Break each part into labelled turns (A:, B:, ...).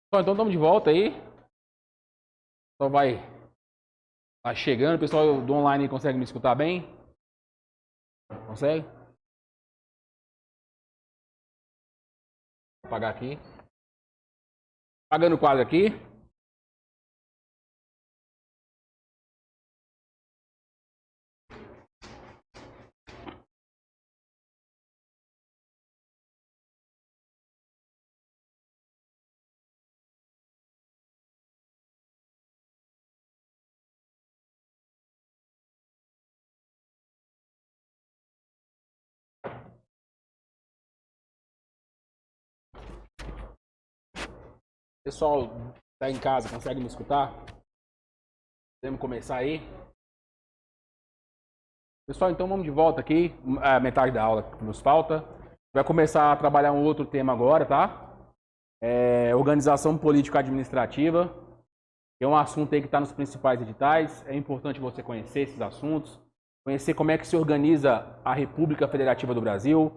A: Então estamos de volta aí. Só vai chegando. O pessoal do online consegue me escutar bem? Consegue? Vou apagar aqui. Apagando o quadro aqui. Pessoal tá em casa, consegue me escutar? Podemos começar aí? Pessoal, então vamos de volta aqui. A metade da aula que nos falta. Vai começar a trabalhar um outro tema agora, tá? Organização político-administrativa. É um assunto aí que está nos principais editais. É importante você conhecer esses assuntos. Conhecer como é que se organiza a República Federativa do Brasil.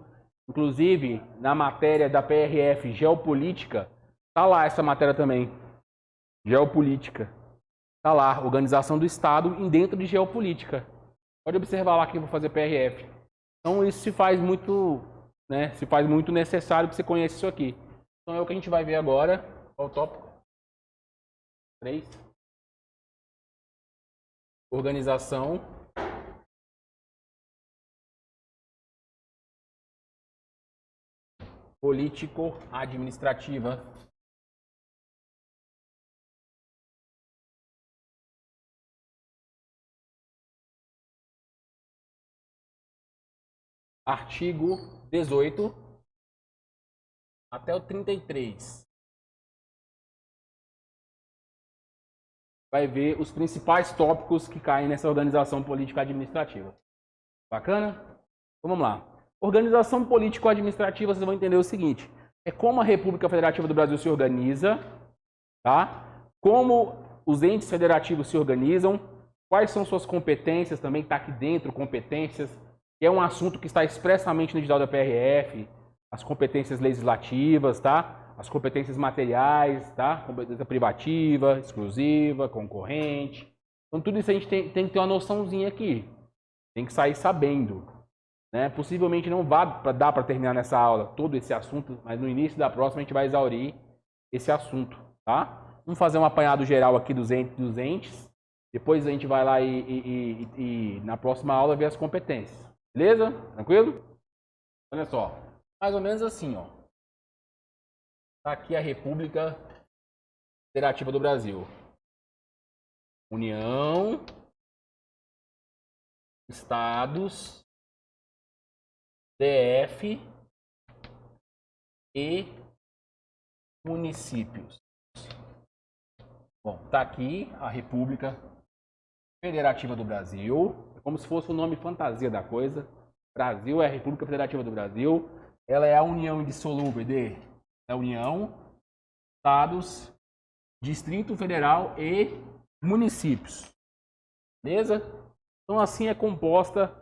A: Inclusive, na matéria da PRF Geopolítica, tá lá essa matéria também. Geopolítica. Tá lá, organização do Estado dentro de geopolítica. Pode observar lá que eu vou fazer PRF. Então isso se faz muito, né? Se faz muito necessário que você conheça isso aqui. Então é o que a gente vai ver agora. Qual o tópico? 3. Organização político-administrativa. Artigo 18 até o 33. Vai ver os principais tópicos que caem nessa organização político-administrativa. Bacana? Então vamos lá. Organização político-administrativa, vocês vão entender o seguinte. É como a República Federativa do Brasil se organiza, tá? Como os entes federativos se organizam, quais são suas competências também, está aqui dentro, competências, que é um assunto que está expressamente no edital da PRF, as competências legislativas, tá? As competências materiais, tá? Competência privativa, exclusiva, concorrente. Então tudo isso a gente tem que ter uma noçãozinha aqui. Tem que sair sabendo. Né? Possivelmente não vai dar para terminar nessa aula todo esse assunto, mas no início da próxima a gente vai exaurir esse assunto, tá? Vamos fazer um apanhado geral aqui dos entes. Depois a gente vai lá e na próxima aula ver as competências. Beleza? Tranquilo? Olha só. Mais ou menos assim, ó. Tá aqui a República Federativa do Brasil. União, Estados, DF e municípios. Bom, tá aqui a República Federativa do Brasil. É como se fosse o nome fantasia da coisa. Brasil é a República Federativa do Brasil. Ela é a união indissolúvel da União, Estados, Distrito Federal e municípios. Beleza? Então assim é composta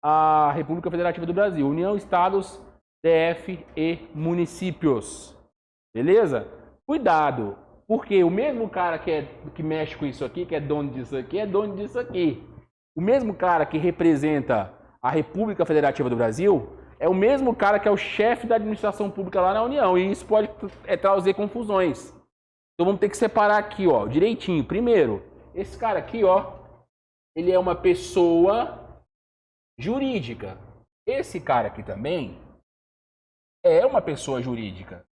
A: a República Federativa do Brasil. União, Estados, DF e municípios. Beleza? Cuidado, porque o mesmo cara que mexe com isso aqui, que é dono disso aqui, é dono disso aqui. O mesmo cara que representa a República Federativa do Brasil é o mesmo cara que é o chefe da administração pública lá na União. E isso pode trazer confusões. Então vamos ter que separar aqui, ó, direitinho. Primeiro, esse cara aqui, ó, ele é uma pessoa jurídica. Esse cara aqui também é uma pessoa jurídica.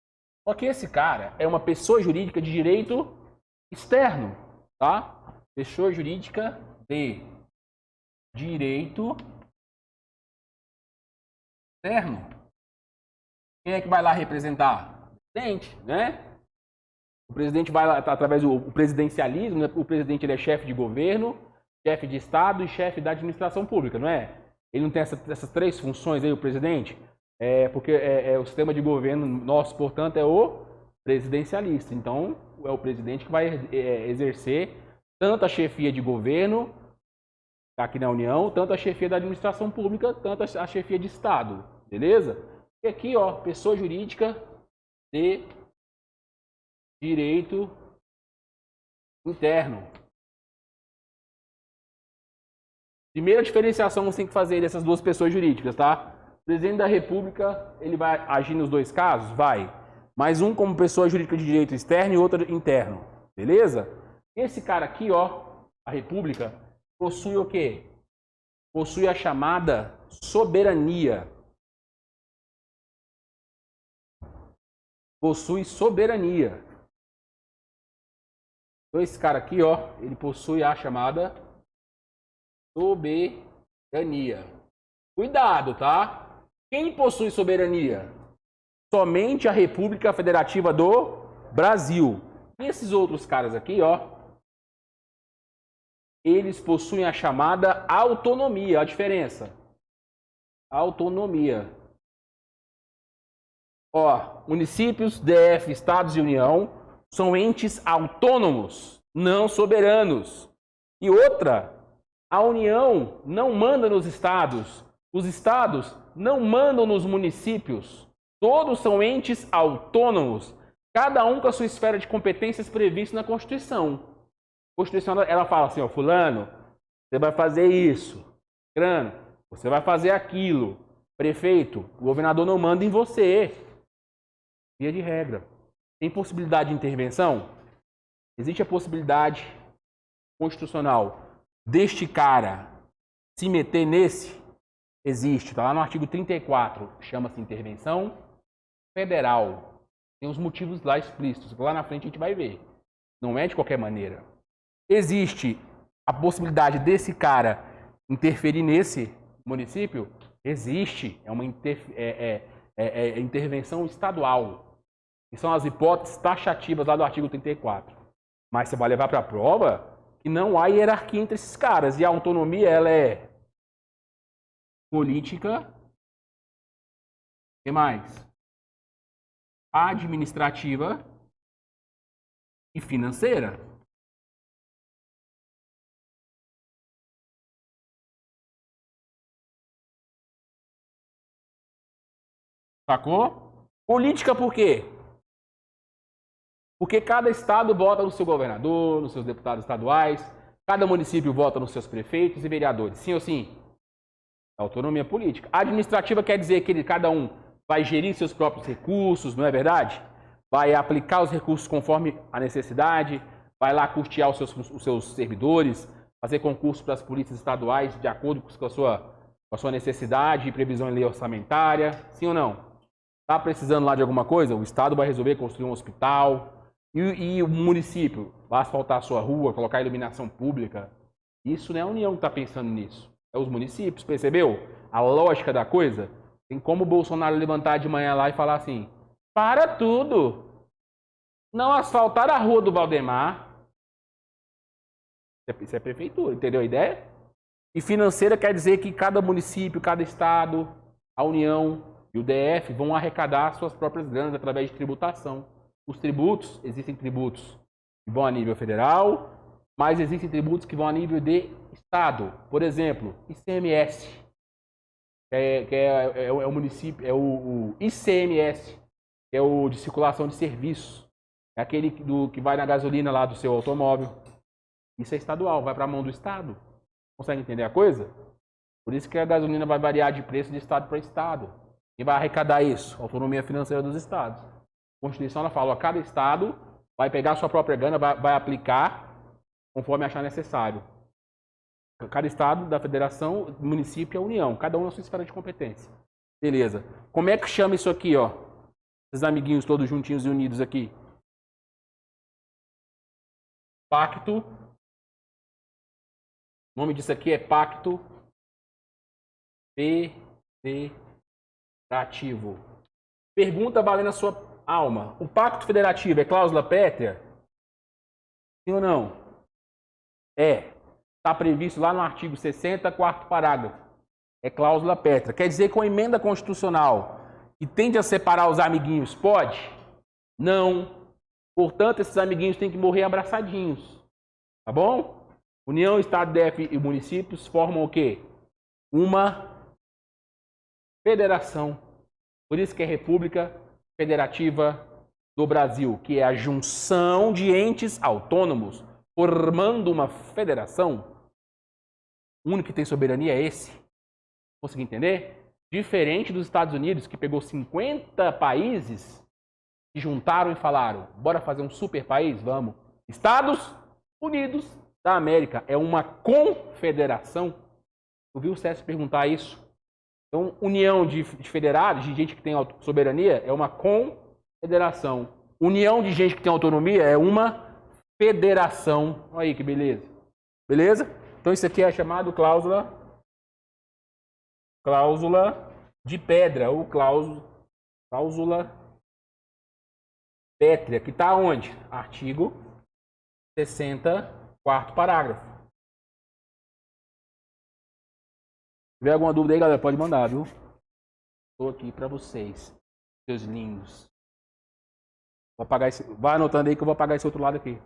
A: Só que esse cara é uma pessoa jurídica de direito externo, tá? Pessoa jurídica de direito externo. Quem é que vai lá representar? O presidente, né? O presidente vai lá através do presidencialismo, né? O presidente ele é chefe de governo, chefe de Estado e chefe da administração pública, não é? Ele não tem essas três funções aí, o presidente? Porque o sistema de governo nosso, portanto, é o presidencialista. Então, é o presidente que vai exercer tanto a chefia de governo, tá aqui na União, tanto a chefia da administração pública, tanto a chefia de Estado. Beleza? E aqui, ó, pessoa jurídica de direito interno. Primeira diferenciação que você tem que fazer dessas duas pessoas jurídicas, tá? O presidente da República, ele vai agir nos dois casos? Vai. Mas um como pessoa jurídica de direito externo e outro interno. Beleza? Esse cara aqui, ó, a República, possui o quê? Possui a chamada soberania. Possui soberania. Então esse cara aqui, ó, ele possui a chamada soberania. Cuidado, tá? Quem possui soberania? Somente a República Federativa do Brasil. E esses outros caras aqui, ó, eles possuem a chamada autonomia. A diferença? Autonomia. Ó, municípios, DF, estados e União são entes autônomos, não soberanos. E outra, a União não manda nos estados, os estados não mandam nos municípios. Todos são entes autônomos, cada um com a sua esfera de competências prevista na Constituição. A Constituição, ela fala assim, ó, fulano, você vai fazer isso. Crano, você vai fazer aquilo. Prefeito, o governador não manda em você. Via de regra. Tem possibilidade de intervenção? Existe a possibilidade constitucional deste cara se meter nesse? Existe. Está lá no artigo 34. Chama-se intervenção federal. Tem os motivos lá explícitos. Lá na frente a gente vai ver. Não é de qualquer maneira. Existe a possibilidade desse cara interferir nesse município? Existe. É uma intervenção estadual. Que são as hipóteses taxativas lá do artigo 34. Mas você vai levar para a prova que não há hierarquia entre esses caras. E a autonomia, ela é política. O que mais? Administrativa e financeira. Sacou? Política por quê? Porque cada estado vota no seu governador, nos seus deputados estaduais, cada município vota nos seus prefeitos e vereadores. Sim ou sim? Autonomia política. Administrativa quer dizer que cada um vai gerir seus próprios recursos, não é verdade? Vai aplicar os recursos conforme a necessidade, vai lá custear os seus servidores, fazer concurso para as polícias estaduais de acordo com a sua necessidade e previsão em lei orçamentária. Sim ou não? Está precisando lá de alguma coisa? O estado vai resolver construir um hospital. E o município vai asfaltar a sua rua, colocar iluminação pública. Isso não é a União que está pensando nisso. É os municípios, percebeu? A lógica da coisa. Tem como o Bolsonaro levantar de manhã lá e falar assim, para tudo! Não asfaltar a rua do Valdemar. Isso é prefeitura, entendeu a ideia? E financeira quer dizer que cada município, cada estado, a União e o DF vão arrecadar suas próprias granas através de tributação. Os tributos, existem tributos que vão a nível federal, mas existem tributos que vão a nível de estado. Por exemplo, ICMS, é o município, é o ICMS, que é o de circulação de serviços. É aquele que vai na gasolina lá do seu automóvel. Isso é estadual, vai para a mão do estado. Consegue entender a coisa? Por isso que a gasolina vai variar de preço de estado para estado. Quem vai arrecadar isso? A autonomia financeira dos estados. A Constituição ela fala, ó, cada estado vai pegar a sua própria grana, vai aplicar conforme achar necessário. Cada estado, da federação, município e a União. Cada um na sua esfera de competência. Beleza. Como é que chama isso aqui, ó? Esses amiguinhos todos juntinhos e unidos aqui. Pacto. O nome disso aqui é Pacto Federativo. Pergunta valendo a sua alma. O Pacto Federativo é cláusula pétrea? Sim ou não? É. Está previsto lá no artigo 60, quarto parágrafo. É cláusula pétrea. Quer dizer que uma emenda constitucional que tende a separar os amiguinhos pode? Não. Portanto, esses amiguinhos têm que morrer abraçadinhos. Tá bom? União, Estado, DF e municípios formam o quê? Uma federação. Por isso que é República Federativa do Brasil, que é a junção de entes autônomos, formando uma federação, o único que tem soberania é esse. Consegui entender? Diferente dos Estados Unidos, que pegou 50 países e juntaram e falaram, bora fazer um super país? Vamos. Estados Unidos da América é uma confederação. Eu vi o César perguntar isso. Então, união de federados, de gente que tem soberania, é uma confederação. União de gente que tem autonomia é uma federação. Olha aí que beleza. Beleza? Então, isso aqui é chamado cláusula de pedra, ou cláusula pétrea, que está onde? Artigo 64º parágrafo. Se tiver alguma dúvida aí, galera, pode mandar, viu? Estou aqui para vocês, seus lindos. Vou apagar esse... Vai anotando aí que eu vou apagar esse outro lado aqui.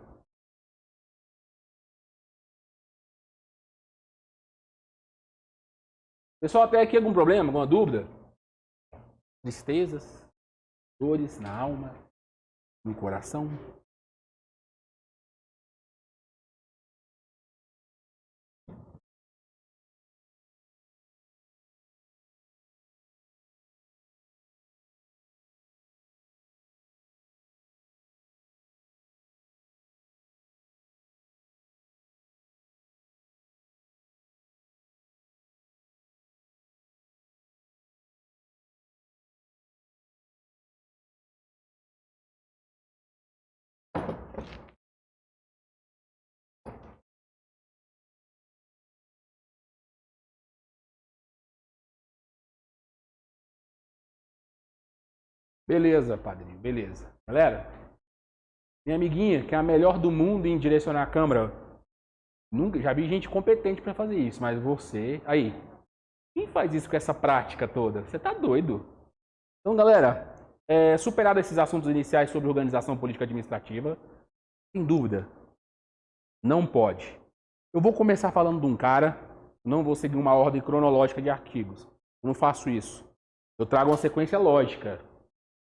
A: Pessoal, até aqui algum problema, alguma dúvida? Tristezas, dores na alma, no coração? Beleza, padrinho, beleza. Galera, minha amiguinha, que é a melhor do mundo em direcionar a câmera, nunca, já vi gente competente para fazer isso, mas você, aí, quem faz isso com essa prática toda? Você tá doido? Então, galera, superado esses assuntos iniciais sobre organização política administrativa, sem dúvida, não pode. Eu vou começar falando de um cara, não vou seguir uma ordem cronológica de artigos. Eu não faço isso. Eu trago uma sequência lógica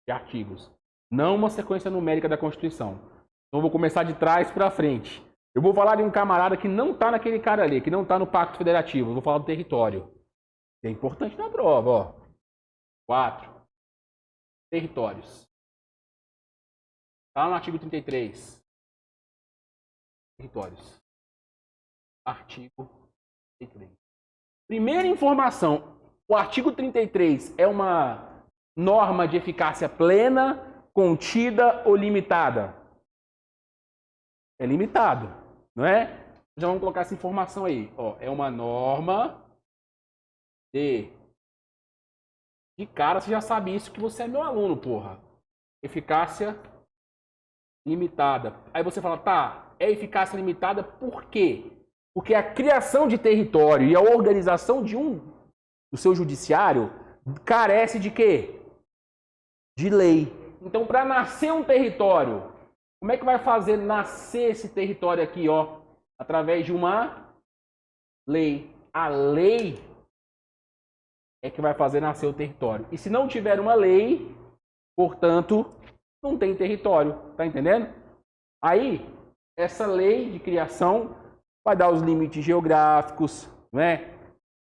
A: de artigos, não uma sequência numérica da Constituição. Então eu vou começar de trás para frente. Eu vou falar de um camarada que não está naquele cara ali, que não está no Pacto Federativo. Eu vou falar do território. É importante na prova, ó. 4. Territórios. Está no artigo 33. Territórios. Artigo 33. Primeira informação. O artigo 33 é uma norma de eficácia plena, contida ou limitada? É limitado, não é? Já vamos colocar essa informação aí. Ó, é uma norma de cara, você já sabe isso, que você é meu aluno, porra. Eficácia limitada. Aí você fala, tá, é eficácia limitada por quê? Porque a criação de território e a organização do seu judiciário carece de quê? De lei. Então, para nascer um território, como é que vai fazer nascer esse território aqui, ó? Através de uma lei. A lei é que vai fazer nascer o território. E se não tiver uma lei, portanto, não tem território. Tá entendendo? Aí, essa lei de criação vai dar os limites geográficos, né?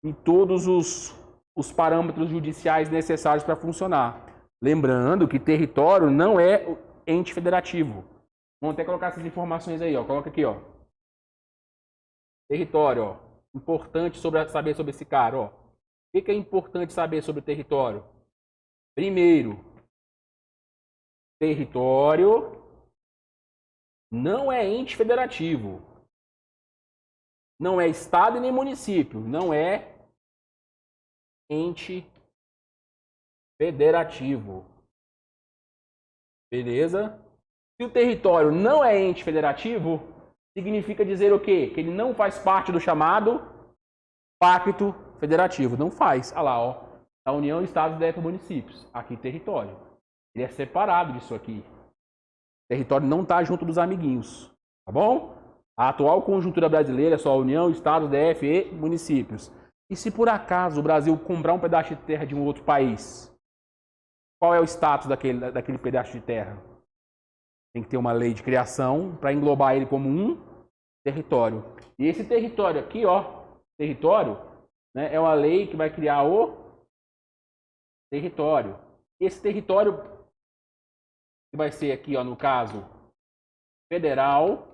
A: E todos os parâmetros judiciais necessários para funcionar. Lembrando que território não é ente federativo. Vamos até colocar essas informações aí, ó. Coloca aqui, ó. Território, ó. Importante saber sobre esse cara, ó. O que é importante saber sobre o território? Primeiro, território não é ente federativo. Não é estado e nem município. Não é ente federativo. Beleza? Se o território não é ente federativo, significa dizer o quê? Que ele não faz parte do chamado pacto federativo. Não faz. Olha lá, ó. A União, Estados, DF, municípios. Aqui, território. Ele é separado disso aqui. O território não está junto dos amiguinhos. Tá bom? A atual conjuntura brasileira é só a União, Estados, DF e municípios. E se por acaso o Brasil comprar um pedaço de terra de um outro país, qual é o status daquele pedaço de terra? Tem que ter uma lei de criação para englobar ele como um território. E esse território aqui, ó, território, né, é uma lei que vai criar o território. Esse território que vai ser aqui, ó, no caso, federal,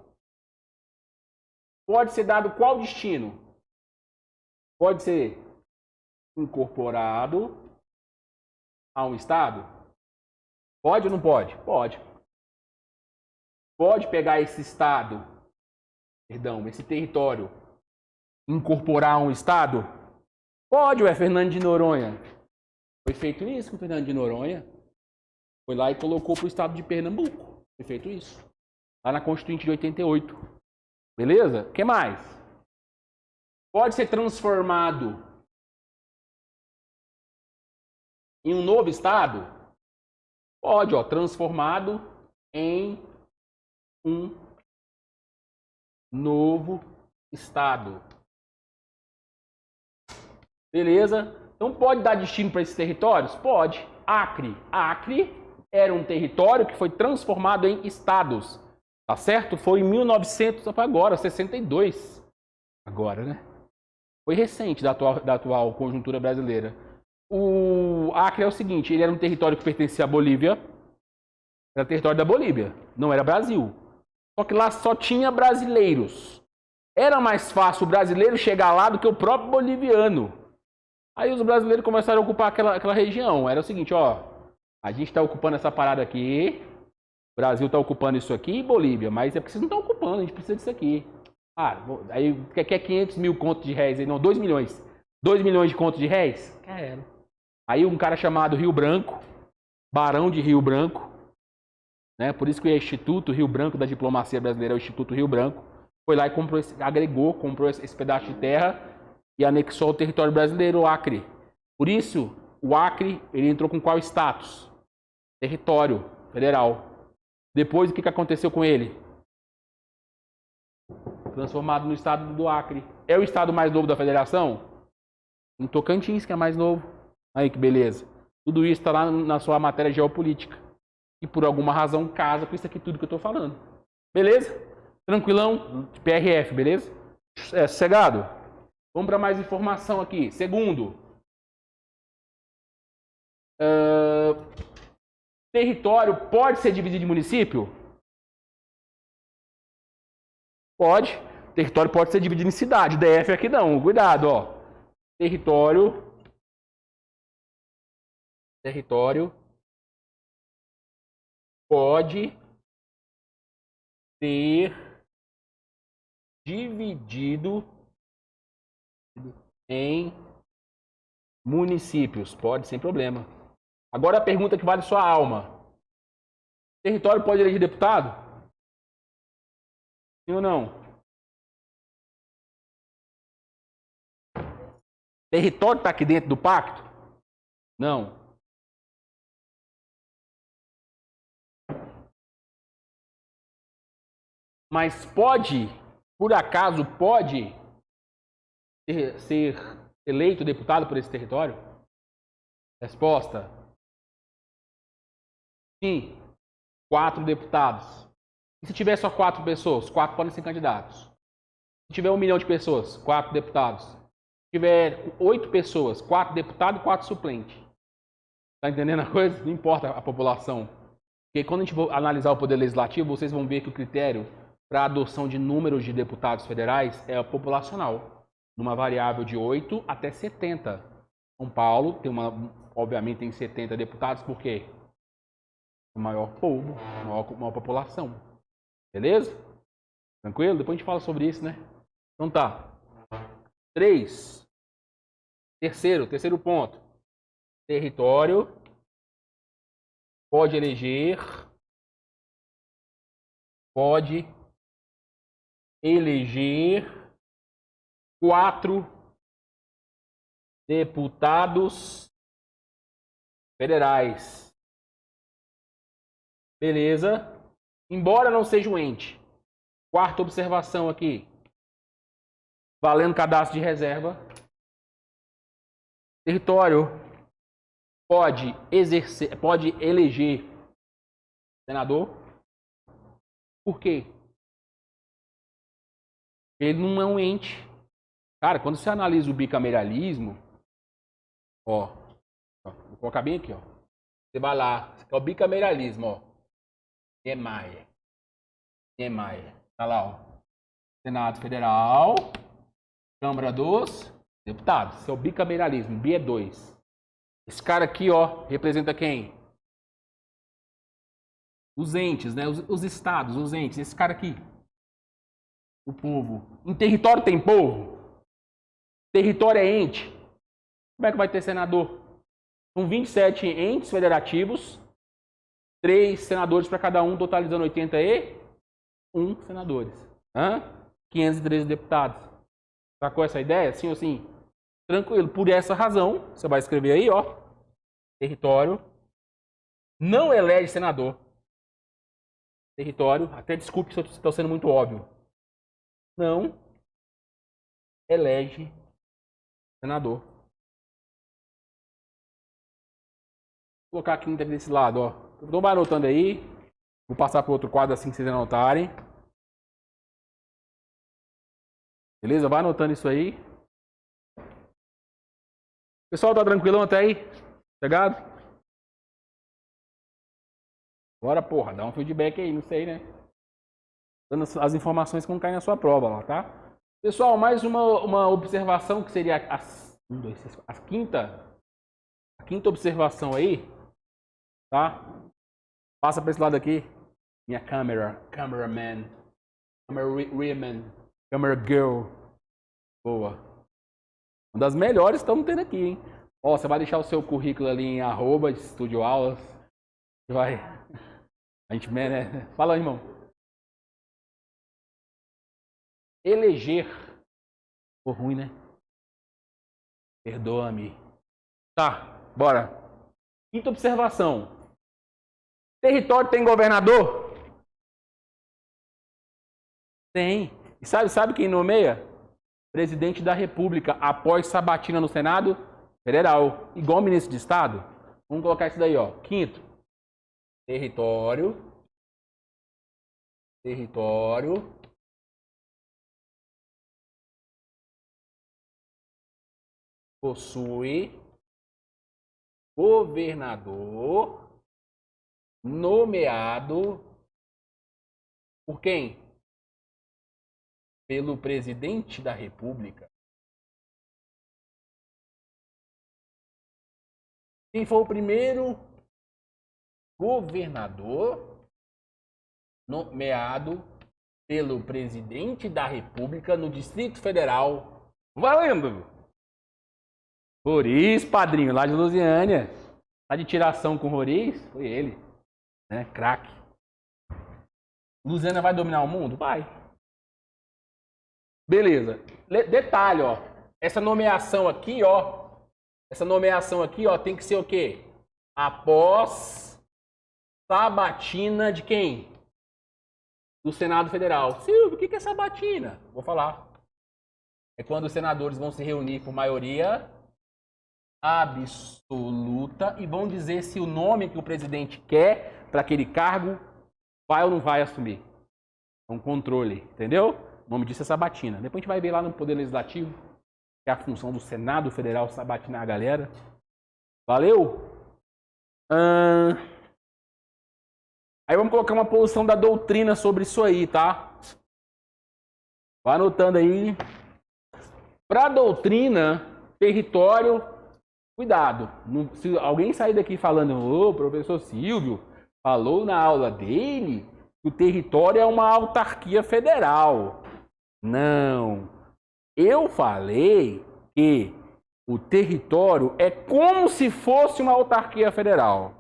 A: pode ser dado qual destino? Pode ser incorporado a um estado? Pode ou não pode? Pode. Pode pegar esse estado, perdão, esse território, incorporar a um estado? Pode, ué, Fernando de Noronha. Foi feito isso com o Fernando de Noronha. Foi lá e colocou para o estado de Pernambuco. Foi feito isso. Lá na Constituinte de 88. Beleza? O que mais? Pode ser transformado em um novo estado? Pode, ó, transformado em um novo estado. Beleza? Então pode dar destino para esses territórios? Pode. Acre. Acre era um território que foi transformado em estados. Tá certo? Foi em 1900, agora, 62. Agora, né? Foi recente da atual conjuntura brasileira. O Acre é o seguinte, ele era um território que pertencia à Bolívia. Era território da Bolívia, não era Brasil. Só que lá só tinha brasileiros. Era mais fácil o brasileiro chegar lá do que o próprio boliviano. Aí os brasileiros começaram a ocupar aquela região. Era o seguinte, ó, a gente está ocupando essa parada aqui, o Brasil está ocupando isso aqui e Bolívia, mas é porque vocês não estão ocupando, a gente precisa disso aqui. Ah, aí quer 500 mil contos de réis, não, 2 milhões. 2 milhões de contos de réis? Quero. Aí um cara chamado Rio Branco, Barão de Rio Branco, né? Por isso que o Instituto Rio Branco da Diplomacia Brasileira é o Instituto Rio Branco, foi lá e comprou esse pedaço de terra e anexou ao território brasileiro, o Acre. Por isso, o Acre, ele entrou com qual status? Território federal. Depois, o que aconteceu com ele? Transformado no estado do Acre. É o estado mais novo da federação? Em Tocantins, que é mais novo. Aí que beleza. Tudo isso está lá na sua matéria geopolítica. E por alguma razão casa com isso aqui tudo que eu estou falando. Beleza? Tranquilão? De PRF, beleza? É, sossegado? Vamos para mais informação aqui. Segundo. Território pode ser dividido em município? Pode. Território pode ser dividido em cidade. DF aqui não. Cuidado, ó. Território pode ser dividido em municípios. Pode, sem problema. Agora a pergunta que vale sua alma. Território pode eleger deputado? Sim ou não? Território está aqui dentro do pacto? Não. Mas pode, por acaso, pode ser eleito deputado por esse território? Resposta: sim. 4 deputados. E se tiver só 4 pessoas? 4 podem ser candidatos. Se tiver 1 milhão de pessoas, 4 deputados. Se tiver 8 pessoas, 4 deputados e 4 suplentes. Tá entendendo a coisa? Não importa a população. Porque quando a gente for analisar o poder legislativo, vocês vão ver que o critério para a adoção de números de deputados federais é populacional, numa variável de 8 até 70. São Paulo tem obviamente tem 70 deputados, por quê? O maior povo, maior população. Beleza? Tranquilo? Depois a gente fala sobre isso, né? Então tá. 3. Terceiro ponto. Território pode eleger 4 deputados federais. Beleza? Embora não seja um ente. Quarta observação aqui. Valendo cadastro de reserva. Território pode eleger senador. Por quê? Ele não é um ente. Cara, quando você analisa o bicameralismo, ó, vou colocar bem aqui, ó. Você vai lá, é o bicameralismo, ó. Niemeyer. Tá lá, ó. Senado Federal, Câmara dos Deputados. Isso é o bicameralismo, B é 2. Esse cara aqui, ó, representa quem? Os entes, né? Os estados, os entes. Esse cara aqui. O povo. Em território tem povo? Território é ente. Como é que vai ter senador? São 27 entes federativos, 3 senadores para cada um, totalizando 81 senadores. 513 deputados. Sacou essa ideia? Sim ou sim? Tranquilo. Por essa razão, você vai escrever aí, ó. Território não elege senador. Território, até desculpe se eu estou sendo muito óbvio. Não elege senador. Vou colocar aqui desse lado, ó. Então vai anotando aí. Vou passar para o outro quadro assim que vocês anotarem. Beleza? Vai anotando isso aí. Pessoal, tá tranquilão até aí? Chegado? Agora, porra, dá um feedback aí, não sei, né? Dando as informações que vão cair na sua prova lá, tá? Pessoal, mais uma observação que seria a quinta observação aí, tá? Passa para esse lado aqui. Minha cameraman, camera girl. Boa. Uma das melhores estamos tendo aqui, hein? Ó, você vai deixar o seu currículo ali em @estudioaulas. Vai. A gente, né? Fala aí, irmão. Eleger. Ficou ruim, né? Perdoa-me. Tá, bora. Quinta observação. Território tem governador? Tem. E sabe quem nomeia? Presidente da República, após sabatina no Senado Federal. Igual ministro de Estado. Vamos colocar isso daí, ó. Quinto. Território possui governador nomeado por quem? Pelo presidente da República. Quem foi o primeiro governador nomeado pelo presidente da República no Distrito Federal? Valendo! Roriz, padrinho, lá de Lusiânia. Tá de tiração com o Roriz? Foi ele. Né? Craque. Lusiânia vai dominar o mundo? Vai. Beleza. Detalhe, ó. Essa nomeação aqui, ó. Tem que ser o quê? Após sabatina de quem? Do Senado Federal. Silvio, o que é sabatina? Vou falar. É quando os senadores vão se reunir por maioria absoluta e vão dizer se o nome que o presidente quer para aquele cargo vai ou não vai assumir. É um controle, entendeu? O nome disso é sabatina. Depois a gente vai ver lá no Poder Legislativo, que é a função do Senado Federal, sabatinar a galera. Valeu? Aí vamos colocar uma posição da doutrina sobre isso aí, tá? Vai anotando aí. Para a doutrina, território, cuidado. Se alguém sair daqui falando, ô, professor Silvio falou na aula dele que o território é uma autarquia federal. Não. Eu falei que o território é como se fosse uma autarquia federal.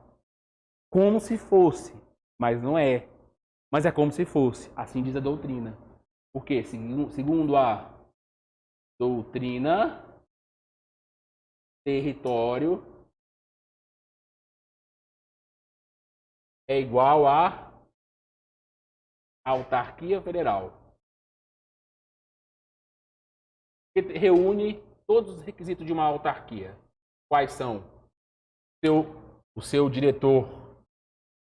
A: Como se fosse. Mas não é. Mas é como se fosse. Assim diz a doutrina. Por quê? Segundo a doutrina, território é igual a autarquia federal. Que reúne todos os requisitos de uma autarquia. Quais são? O seu diretor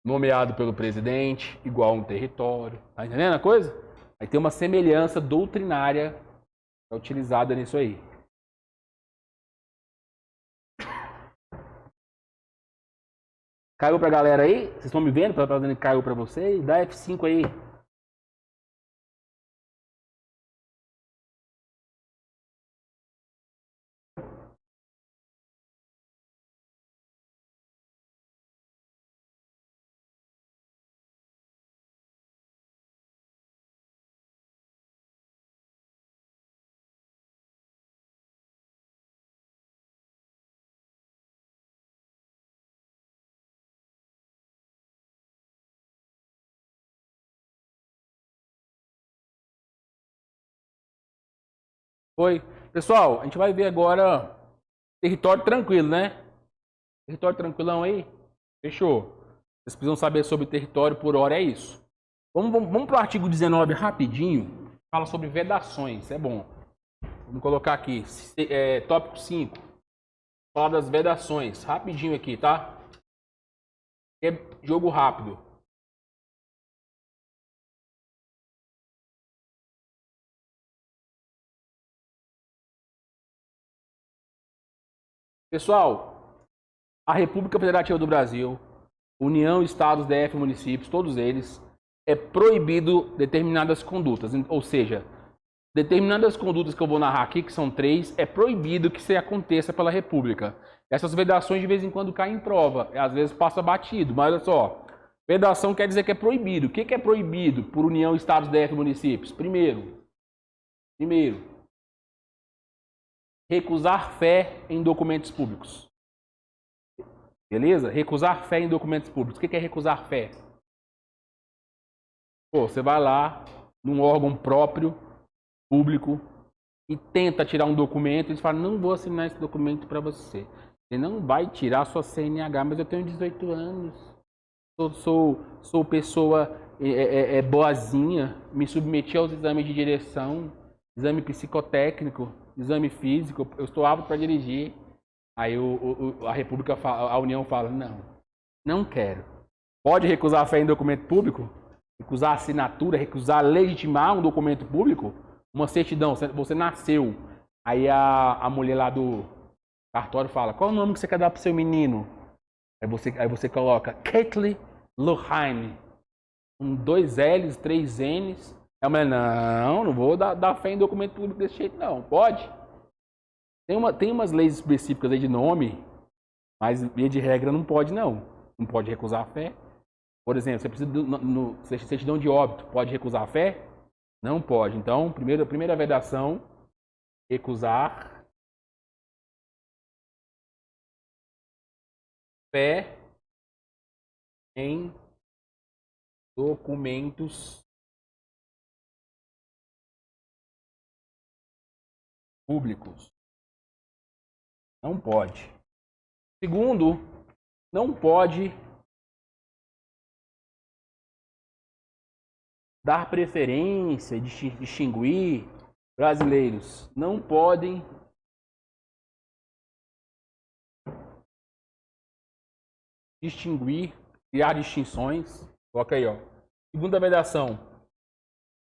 A: nomeado pelo presidente, igual a um território. Tá entendendo a coisa? Aí tem uma semelhança doutrinária utilizada nisso aí. Caiu pra galera aí? Vocês estão me vendo? Tá dizendo que caiu pra vocês? Dá F5 aí. Foi. Pessoal, a gente vai ver agora território tranquilo, né? Território tranquilão aí? Fechou. Vocês precisam saber sobre território por hora, é isso. Vamos para o artigo 19 rapidinho. Fala sobre vedações, é bom. Vamos colocar aqui, tópico 5. Fala das vedações, rapidinho aqui, tá? É jogo rápido. Pessoal, a República Federativa do Brasil, União, Estados, DF, municípios, todos eles, é proibido determinadas condutas. Ou seja, determinadas condutas que eu vou narrar aqui, que são 3, é proibido que isso aconteça pela República. Essas vedações de vez em quando caem em prova, às vezes passa batido, mas olha só. Vedação quer dizer que é proibido. O que é proibido por União, Estados, DF, municípios? Primeiro, recusar fé em documentos públicos. Beleza? Recusar fé em documentos públicos. O que é recusar fé? Pô, você vai lá num órgão próprio, público, e tenta tirar um documento e eles falam, não vou assinar esse documento para você. Você não vai tirar sua CNH, mas eu tenho 18 anos. Sou pessoa boazinha, me submeti aos exames de direção, exame psicotécnico, exame físico, eu estou apto para dirigir. Aí a República, a União fala, não quero. Pode recusar a fé em documento público? Recusar a assinatura, recusar legitimar um documento público? Uma certidão, você nasceu. Aí a mulher lá do cartório fala, qual é o nome que você quer dar para o seu menino? Aí você coloca Kathleen Lohane, com 2 L's, 3 N's. Aí a mulher, não vou dar fé em documento público desse jeito, não. Pode? Tem umas leis específicas aí de nome, mas via de regra não pode, não. Não pode recusar a fé. Por exemplo, você precisa no certidão de óbito, pode recusar a fé? Não pode. Então, primeira vedação, recusar fé em documentos públicos. Não pode. Segundo, não pode dar preferência, distinguir brasileiros. Não podem distinguir, criar distinções. Coloca aí, ó. Segunda vedação.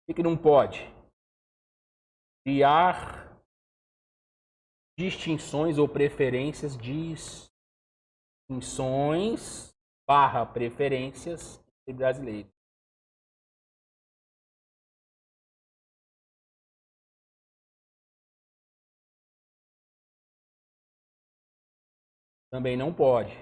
A: O que não pode? Criar distinções ou preferências, preferências entre brasileiros. Também não pode.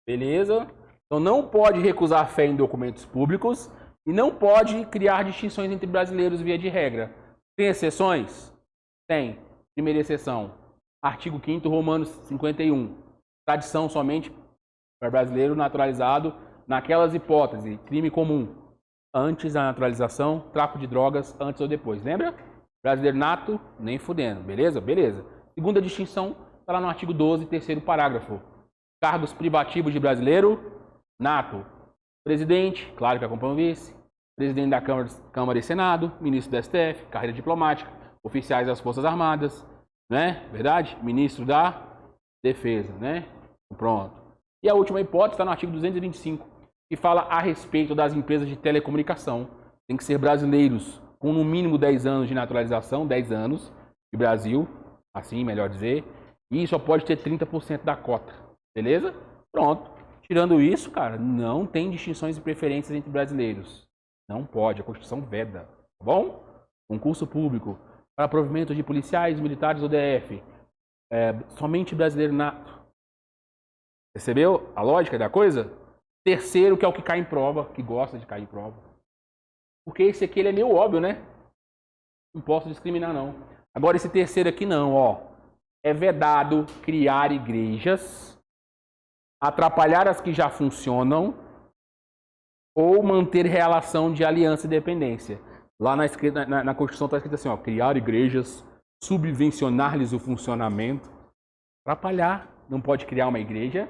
A: Beleza? Então não pode recusar fé em documentos públicos e não pode criar distinções entre brasileiros via de regra. Tem exceções? Tem. Primeira exceção. Artigo 5º, Romanos 51. Tradição somente para brasileiro naturalizado naquelas hipóteses. Crime comum. Antes da naturalização, tráfico de drogas, antes ou depois. Lembra? Brasileiro nato, nem fudendo. Beleza? Beleza. Segunda distinção está lá no artigo 12, terceiro parágrafo. Cargos privativos de brasileiro, nato. Presidente, claro que acompanha o vice. Presidente da Câmara e Senado, ministro do STF, carreira diplomática, oficiais das Forças Armadas, né? Verdade? Ministro da Defesa, né? Pronto. E a última hipótese está no artigo 225, que fala a respeito das empresas de telecomunicação. Tem que ser brasileiros com no mínimo 10 anos de naturalização, 10 anos de Brasil, assim, melhor dizer, e só pode ter 30% da cota. Beleza? Pronto. Tirando isso, cara, não tem distinções e preferências entre brasileiros. Não pode, a Constituição veda. Tá bom? Concurso público para provimento de policiais, militares ou DF. Somente brasileiro nato. Percebeu a lógica da coisa? Terceiro, que é o que cai em prova, que gosta de cair em prova. Porque esse aqui ele é meio óbvio, né? Não posso discriminar, não. Agora, esse terceiro aqui não, ó. É vedado criar igrejas, atrapalhar as que já funcionam ou manter relação de aliança e dependência. Lá na Constituição está escrito assim, ó, criar igrejas, subvencionar-lhes o funcionamento. Atrapalhar, não pode criar uma igreja.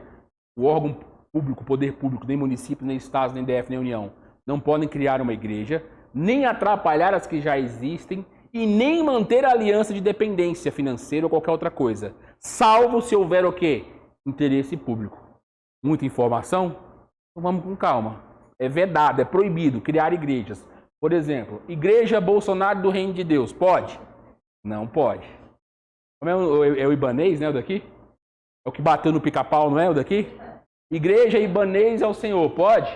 A: O órgão público, poder público, nem município, nem estado, nem DF, nem União, não podem criar uma igreja, nem atrapalhar as que já existem e nem manter a aliança de dependência financeira ou qualquer outra coisa, salvo se houver o quê? Interesse público. Muita informação? Então vamos com calma. É vedado, é proibido criar igrejas. Por exemplo, Igreja Bolsonaro do Reino de Deus, pode? Não pode. É o Ibanez, né, o daqui? É o que bateu no pica-pau, não é o daqui? Igreja Ibanez ao Senhor, pode?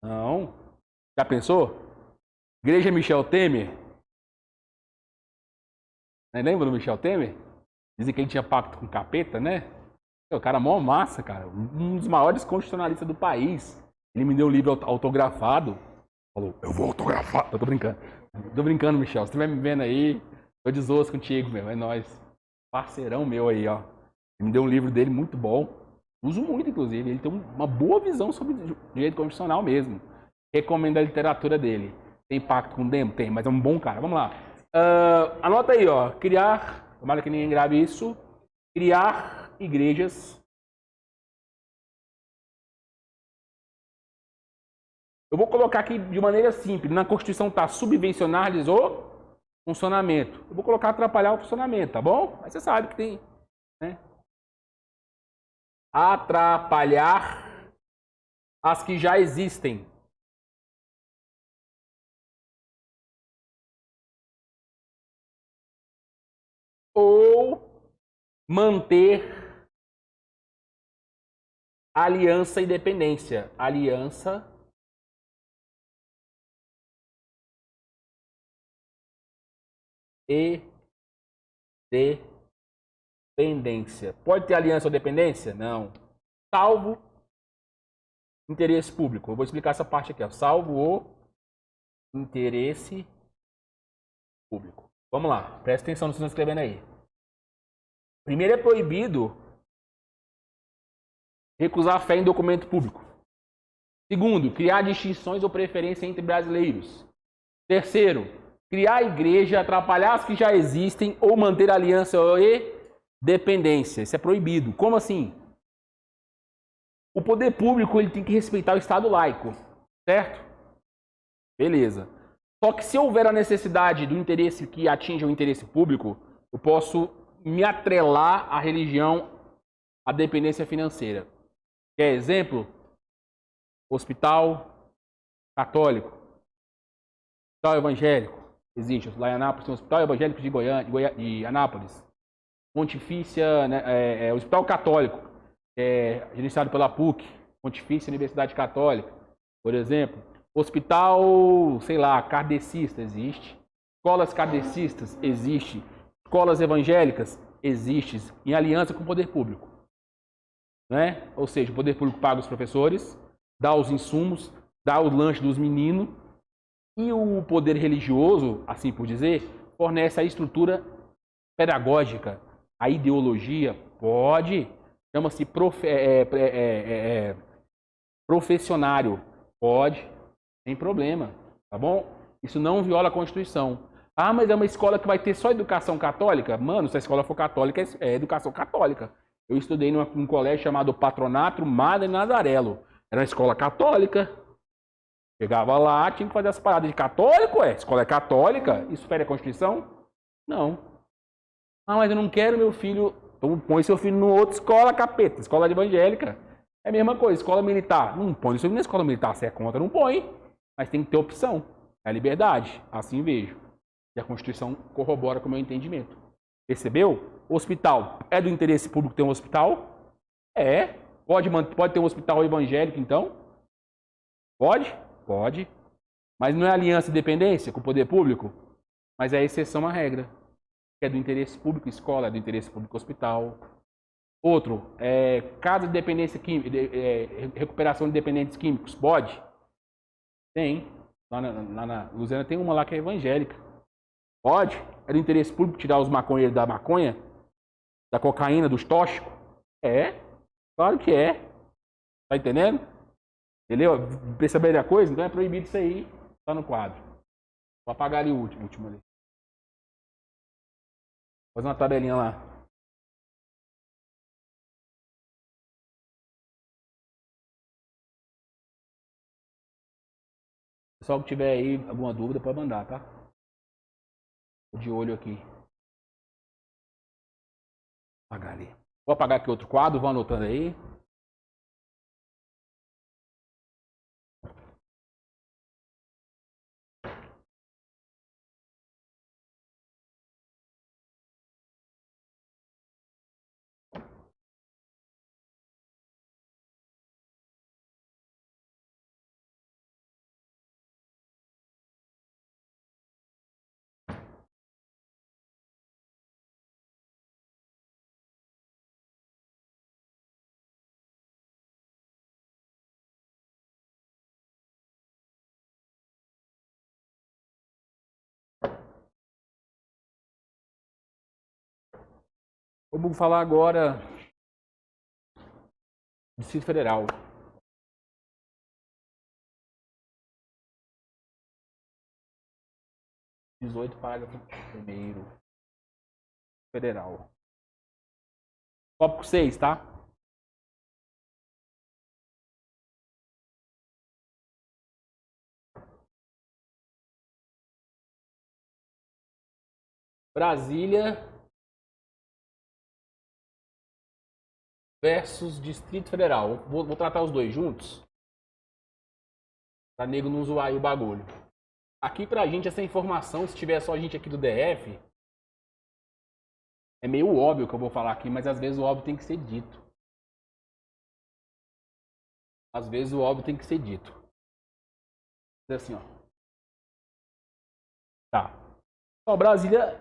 A: Não. Já pensou? Igreja Michel Temer? Lembra do Michel Temer? Dizem que ele tinha pacto com o capeta, né? O cara é mó massa, cara. Um dos maiores constitucionalistas do país. Ele me deu um livro autografado. Falou, eu vou autografar. Eu tô brincando. Tô brincando, Michel. Se estiver me vendo aí, tô de zoas contigo, meu. É nóis. Parceirão meu aí, ó. Ele me deu um livro dele muito bom. Uso muito, inclusive. Ele tem uma boa visão sobre direito constitucional mesmo. Recomendo a literatura dele. Tem pacto com o Demo? Tem, mas é um bom cara. Vamos lá. Anota aí, ó. Criar, tomara que ninguém grave isso. Criar igrejas. Eu vou colocar aqui de maneira simples. Na Constituição está subvencionar-lhes o funcionamento. Eu vou colocar atrapalhar o funcionamento, tá bom? Mas você sabe que tem, né? Atrapalhar as que já existem. Ou manter aliança e dependência. Aliança e dependência. Pode ter aliança ou dependência? Não. Salvo interesse público. Eu vou explicar essa parte aqui, ó. Salvo o interesse público. Vamos lá. Presta atenção no que você está escrevendo aí. Primeiro, é proibido recusar fé em documento público. Segundo, criar distinções ou preferência entre brasileiros. Terceiro, criar igreja, atrapalhar as que já existem ou manter aliança e dependência. Isso é proibido. Como assim? O poder público ele tem que respeitar o Estado laico, certo? Beleza. Só que se houver a necessidade do interesse que atinja o interesse público, eu posso me atrelar à religião, à dependência financeira. Quer exemplo? Hospital católico, hospital evangélico. Existe lá em Anápolis, tem o Hospital Evangélico de Goiânia, de Anápolis. Pontifícia, né, Hospital Católico, gerenciado pela PUC, Pontifícia Universidade Católica, por exemplo. Hospital, sei lá, kardecista, existe. Escolas kardecistas, existe. Escolas evangélicas, existe. Em aliança com o poder público. Né? Ou seja, o poder público paga os professores, dá os insumos, dá o lanche dos meninos. E o poder religioso, assim por dizer, fornece a estrutura pedagógica, a ideologia, pode, chama-se professionário, pode, sem problema, tá bom? Isso não viola a Constituição. Ah, mas é uma escola que vai ter só educação católica? Mano, se a escola for católica, é educação católica. Eu estudei num colégio chamado Patronato Madre Nazarelo. Era uma escola católica. Chegava lá, tinha que fazer as paradas de católico, escola é católica, isso fere a Constituição? Não. Ah, mas eu não quero meu filho, então põe seu filho numa outra escola, capeta, escola evangélica. É a mesma coisa, escola militar. Não põe isso na escola militar, se é contra, não põe. Mas tem que ter opção. É a liberdade. Assim vejo. E a Constituição corrobora com o meu entendimento. Percebeu? Hospital. É do interesse público ter um hospital? É. Pode ter um hospital evangélico, então? Pode? Pode. Mas não é aliança e dependência com o poder público? Mas é exceção à regra. É do interesse público escola, é do interesse público hospital. Outro, casa de dependência química, recuperação de dependentes químicos, pode? Tem. Lá na Luziana tem uma lá que é evangélica. Pode? É do interesse público tirar os maconheiros da maconha? Da cocaína, dos tóxicos? É. Claro que é. Tá entendendo? Entendeu? Perceberam a coisa? Então é proibido isso aí. Tá no quadro. Vou apagar ali o último ali. Fazer uma tabelinha lá. Pessoal que tiver aí alguma dúvida pode mandar, tá? Tô de olho aqui. Vou apagar ali. Vou apagar aqui outro quadro, vou anotando aí. Vamos falar agora do Distrito Federal. (18) parágrafo 1º. Federal. Tópico 6, tá? Brasília versus Distrito Federal. Vou tratar os dois juntos. Pra nego não zoar aí o bagulho. Aqui pra gente, essa informação, se tiver só a gente aqui do DF, é meio óbvio que eu vou falar aqui, mas às vezes o óbvio tem que ser dito. Às vezes o óbvio tem que ser dito. Assim, ó. Tá. Ó, Brasília,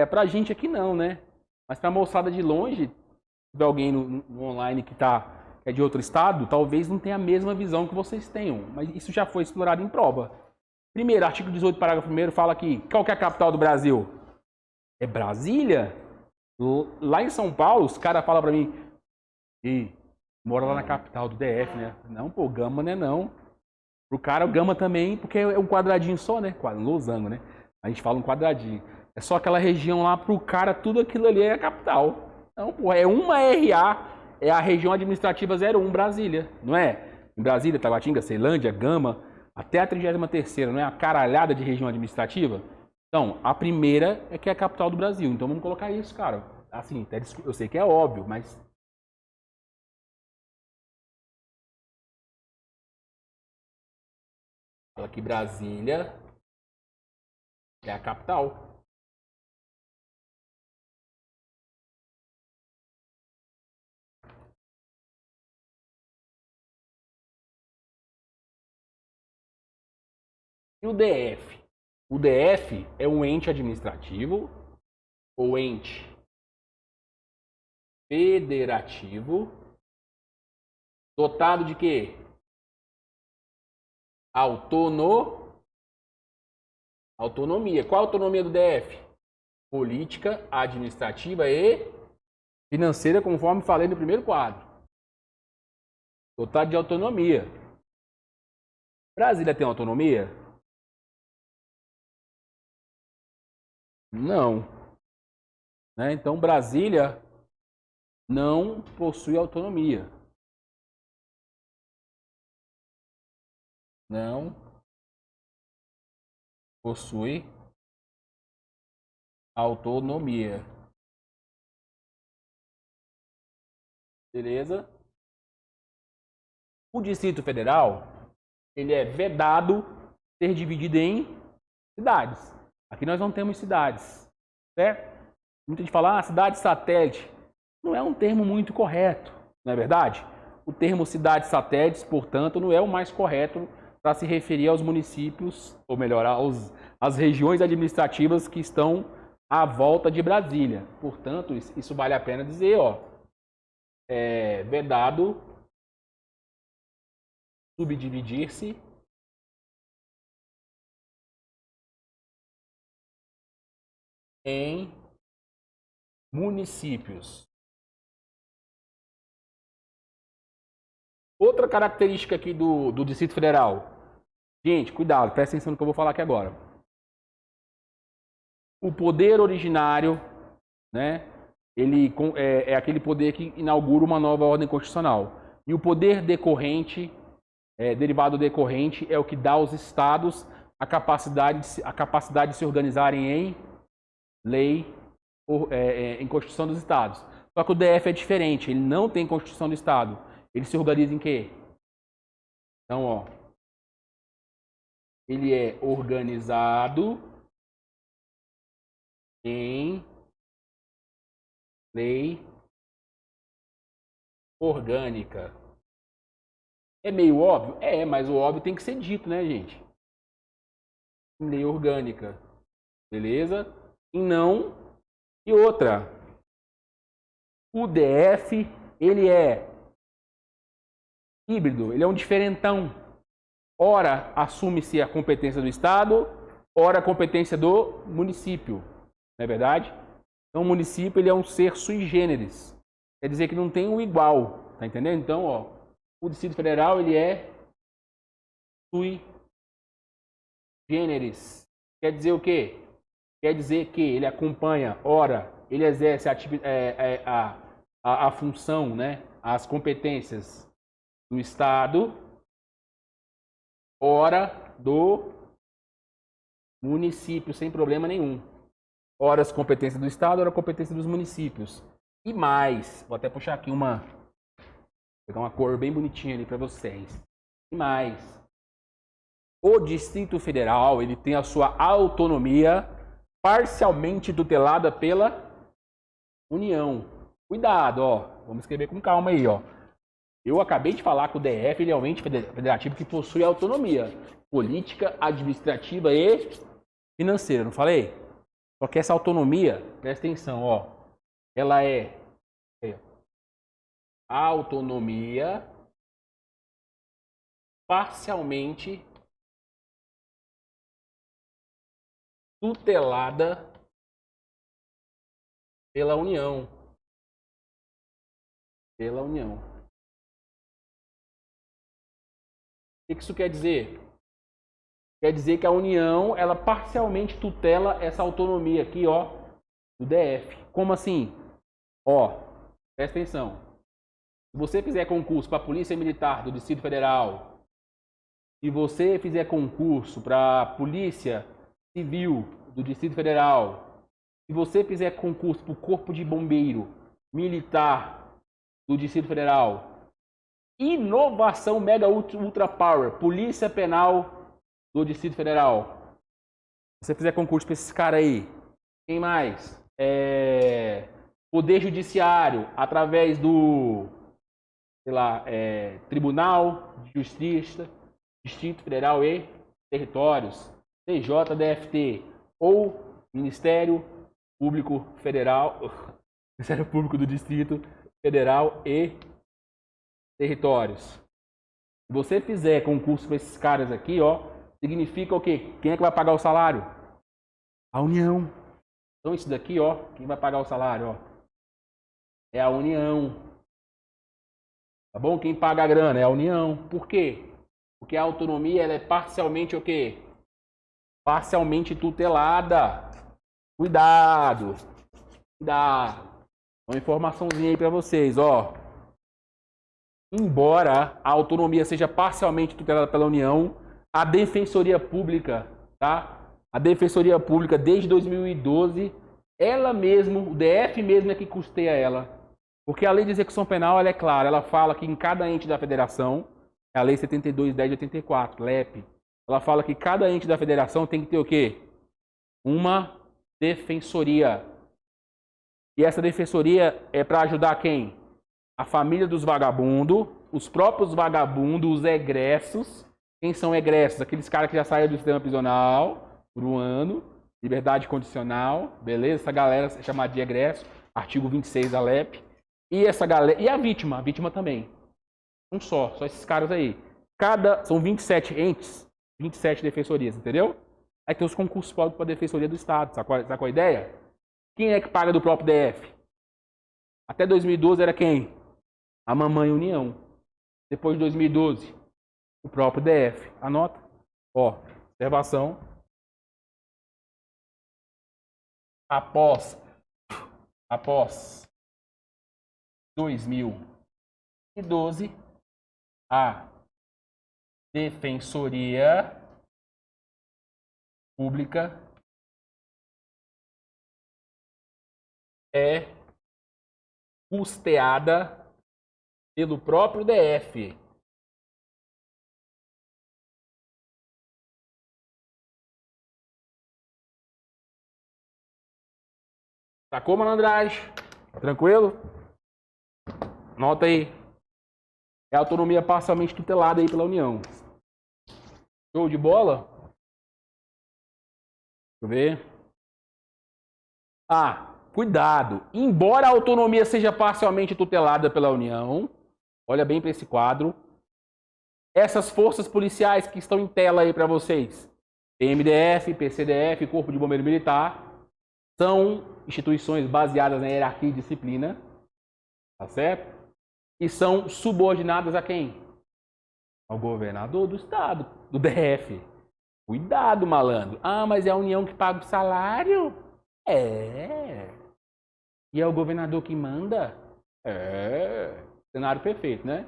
A: pra gente aqui não, né? Mas pra moçada de longe, se tiver alguém no online que é de outro estado, talvez não tenha a mesma visão que vocês tenham. Mas isso já foi explorado em prova. Primeiro, artigo 18, parágrafo 1º, fala que qual que é a capital do Brasil? É Brasília? Lá em São Paulo, os caras falam pra mim, mora lá na capital do DF, né? Não, pô, Gama não é não. Pro cara, o Gama também, porque é um quadradinho só, né? Losango, né? A gente fala um quadradinho. É só aquela região lá, pro cara, tudo aquilo ali é a capital. Não, pô, é uma RA, é a região administrativa 01, Brasília, não é? Em Brasília, Taguatinga, Ceilândia, Gama, até a 33ª, não é? A caralhada de região administrativa. Então, a primeira é que é a capital do Brasil. Então, vamos colocar isso, cara. Assim, eu sei que é óbvio, mas... Fala que Brasília é a capital. E o DF? O DF é um ente administrativo ou ente federativo dotado de quê? Autonomia. Qual a autonomia do DF? Política, administrativa e financeira, conforme falei no primeiro quadro. Dotado de autonomia. Brasília tem autonomia? Não. Né? Então, Brasília não possui autonomia. Não possui autonomia. Beleza? O Distrito Federal, ele é vedado ser dividido em cidades. Aqui nós não temos cidades, certo? Muita gente fala, cidade satélite. Não é um termo muito correto, não é verdade? O termo cidades satélites, portanto, não é o mais correto para se referir aos municípios, ou melhor, às regiões administrativas que estão à volta de Brasília. Portanto, isso vale a pena dizer, ó, vedado subdividir-se em municípios. Outra característica aqui do Distrito Federal. Gente, cuidado, presta atenção no que eu vou falar aqui agora. O poder originário, né, ele é aquele poder que inaugura uma nova ordem constitucional. E o poder decorrente, derivado decorrente, é o que dá aos estados a capacidade de se organizarem em lei, em Constituição dos Estados. Só que o DF é diferente, ele não tem Constituição do Estado. Ele se organiza em quê? Então, ó, ele é organizado em lei orgânica. É meio óbvio? Mas o óbvio tem que ser dito, né, gente? Lei orgânica. Beleza? E não. E outra. O DF, ele é híbrido, ele é um diferentão. Ora assume-se a competência do Estado, ora a competência do município. Não é verdade? Então o município ele é um ser sui generis. Quer dizer que não tem um igual. Tá entendendo? Então, ó, o Distrito Federal ele é sui generis. Quer dizer o quê? Quer dizer que ele acompanha, ora, ele exerce a função, né, as competências do Estado, ora do município, sem problema nenhum. Ora as competências do Estado, ora a competência dos municípios. E mais, vou até puxar aqui pegar uma cor bem bonitinha ali para vocês. E mais, o Distrito Federal, ele tem a sua autonomia parcialmente tutelada pela União. Cuidado, ó, vamos escrever com calma aí, ó. Eu acabei de falar que o DF ele é um ente federativo que possui autonomia política, administrativa e financeira, não falei? Só que essa autonomia, presta atenção, ó, ela é autonomia parcialmente tutelada pela União. Pela União. O que isso quer dizer? Quer dizer que a União, ela parcialmente tutela essa autonomia aqui, ó, do DF. Como assim? Ó, presta atenção. Se você fizer concurso para a Polícia Militar do Distrito Federal, se você fizer concurso para a Polícia Civil do Distrito Federal, se você fizer concurso para o Corpo de Bombeiro Militar do Distrito Federal, Inovação Mega Ultra Power, Polícia Penal do Distrito Federal. Se você fizer concurso para esses caras aí, quem mais? Poder Judiciário, através do, sei lá, Tribunal de Justiça, Distrito Federal e Territórios, TJDFT, ou Ministério Público Federal, Ministério Público do Distrito Federal e Territórios. Se você fizer concurso para esses caras aqui, ó, significa o quê? Quem é que vai pagar o salário? A União. Então isso daqui, ó, quem vai pagar o salário, ó, é a União. Tá bom? Quem paga a grana é a União. Por quê? Porque a autonomia ela é parcialmente o quê? Parcialmente tutelada. Cuidado. Cuidado. Uma informaçãozinha aí para vocês, ó. Embora a autonomia seja parcialmente tutelada pela União, a Defensoria Pública, tá? A Defensoria Pública, desde 2012, ela mesmo, o DF mesmo é que custeia ela. Porque a Lei de Execução Penal, ela é clara, ela fala que em cada ente da federação, É a Lei 72.10 de 84, LEP. Ela fala que cada ente da federação tem que ter o quê? Uma defensoria. E essa defensoria é para ajudar quem? A família dos vagabundos, os próprios vagabundos, os egressos. Quem são egressos? Aqueles caras que já saíram do sistema prisional por um ano, liberdade condicional, beleza? Essa galera é chamada de egresso, artigo 26 da LEP. E essa galera, e a vítima também. Só esses caras aí. São 27 entes, 27 defensorias, entendeu? Aí tem os concursos públicos para a defensoria do Estado, sabe qual a ideia? Quem é que paga do próprio DF? Até 2012 era quem? A Mamãe União. Depois de 2012, o próprio DF. Anota. Ó, observação. Após 2012, a Defensoria Pública é custeada pelo próprio DF. Sacou, malandragem? Tranquilo? Nota aí. É autonomia parcialmente tutelada aí pela União. Show de bola? Deixa eu ver. Cuidado. Embora a autonomia seja parcialmente tutelada pela União, olha bem para esse quadro. Essas forças policiais que estão em tela aí para vocês, PMDF, PCDF, Corpo de Bombeiro Militar, são instituições baseadas na hierarquia e disciplina, tá certo? E são subordinadas a quem? Ao governador do estado, do DF. Cuidado, malandro. Mas é a União que paga o salário? É. E é o governador que manda? É. Cenário perfeito, né?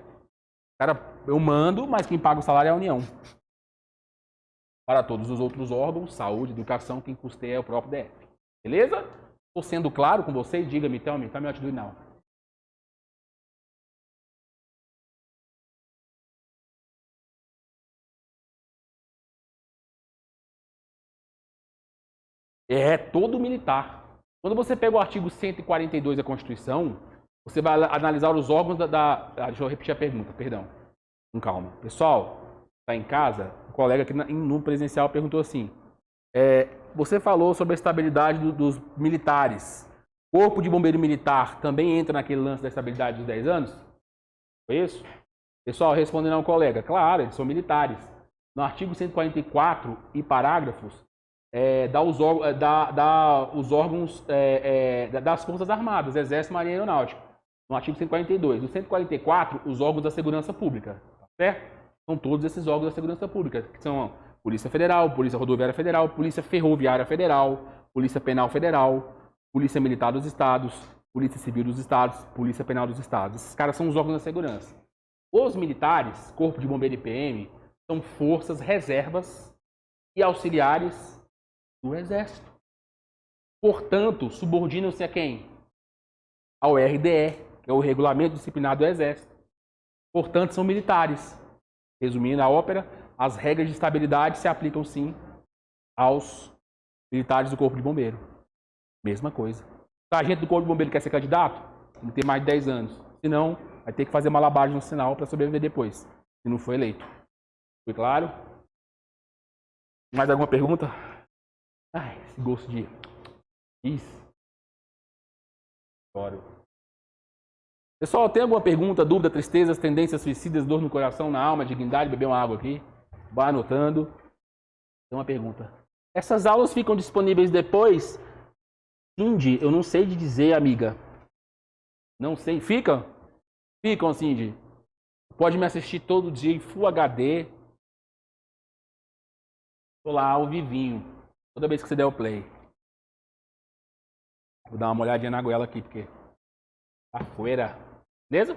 A: Cara, eu mando, mas quem paga o salário é a União. Para todos os outros órgãos, saúde, educação, quem custeia é o próprio DF. Beleza? Estou sendo claro com vocês? Diga-me, tell me what to do now. É todo militar. Quando você pega o artigo 142 da Constituição, você vai analisar os órgãos deixa eu repetir a pergunta, perdão. Com calma. Pessoal, está em casa? O colega aqui no presencial perguntou assim, você falou sobre a estabilidade dos militares. Corpo de Bombeiro Militar também entra naquele lance da estabilidade dos 10 anos? Foi isso? Pessoal, respondendo ao colega, claro, eles são militares. No artigo 144 e parágrafos, dá os órgãos das Forças Armadas, Exército, Marinha e Aeronáutica. No artigo 142. No 144, os órgãos da Segurança Pública. Tá certo? São todos esses órgãos da Segurança Pública, que são Polícia Federal, Polícia Rodoviária Federal, Polícia Ferroviária Federal, Polícia Penal Federal, Polícia Militar dos Estados, Polícia Civil dos Estados, Polícia Penal dos Estados. Esses caras são os órgãos da segurança. Os militares, Corpo de Bombeiro e PM, são forças reservas e auxiliares do Exército. Portanto, subordinam-se a quem? Ao RDE, que é o Regulamento Disciplinar do Exército. Portanto, são militares. Resumindo a ópera, as regras de estabilidade se aplicam sim aos militares do Corpo de Bombeiro. Mesma coisa. O sargento do Corpo de Bombeiro quer ser candidato? Tem que ter mais de 10 anos. Se não, vai ter que fazer malabares no sinal para sobreviver depois, se não for eleito. Foi claro? Mais alguma pergunta? Esse gosto de... Isso. Pessoal, tem alguma pergunta, dúvida, tristezas, tendências suicidas, dor no coração, na alma, dignidade? Beber uma água aqui. Vai anotando. Tem uma pergunta. Essas aulas ficam disponíveis depois? Cindy, eu não sei de dizer, amiga. Não sei. Ficam? Ficam, Cindy. Pode me assistir todo dia em Full HD. Tô lá ao vivinho. Toda vez que você der o play. Vou dar uma olhadinha na goela aqui, porque tá fora. Beleza?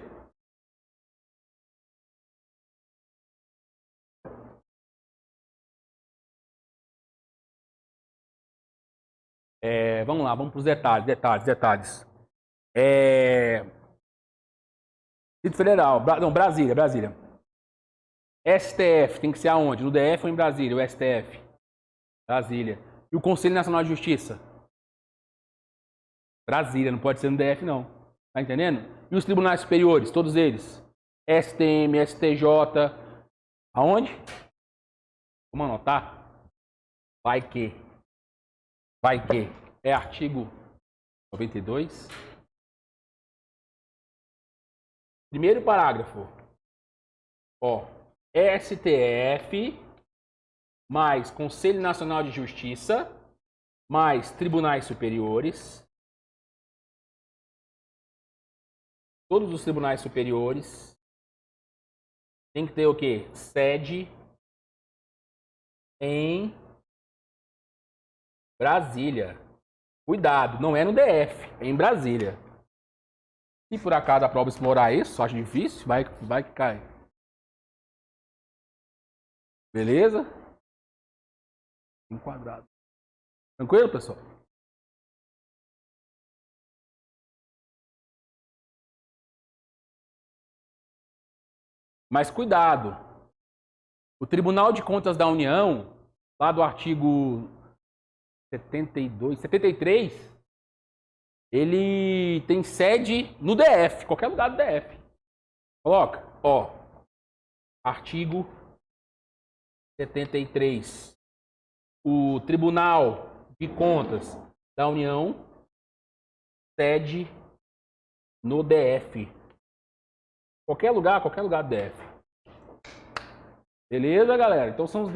A: Vamos lá, vamos para os detalhes. Distrito Federal, não, Brasília. STF tem que ser aonde? No DF ou em Brasília? O STF. Brasília. E o Conselho Nacional de Justiça? Brasília, não pode ser no DF, não. Tá entendendo? E os tribunais superiores, todos eles? STM, STJ. Aonde? Vamos anotar? Vai que. É artigo 92. Primeiro parágrafo. Ó, STF mais Conselho Nacional de Justiça mais tribunais superiores. Todos os tribunais superiores tem que ter o quê? Sede em Brasília. Cuidado, não é no DF, é em Brasília. Se por acaso a prova explorar isso, acho difícil, vai que cai. Beleza? Enquadrado. Tranquilo, pessoal? Mas cuidado. O Tribunal de Contas da União, lá do artigo 73, ele tem sede no DF, qualquer lugar do DF. Coloca, ó, artigo 73. O Tribunal de Contas da União, sede no DF. Qualquer lugar do DF. Beleza, galera? Então são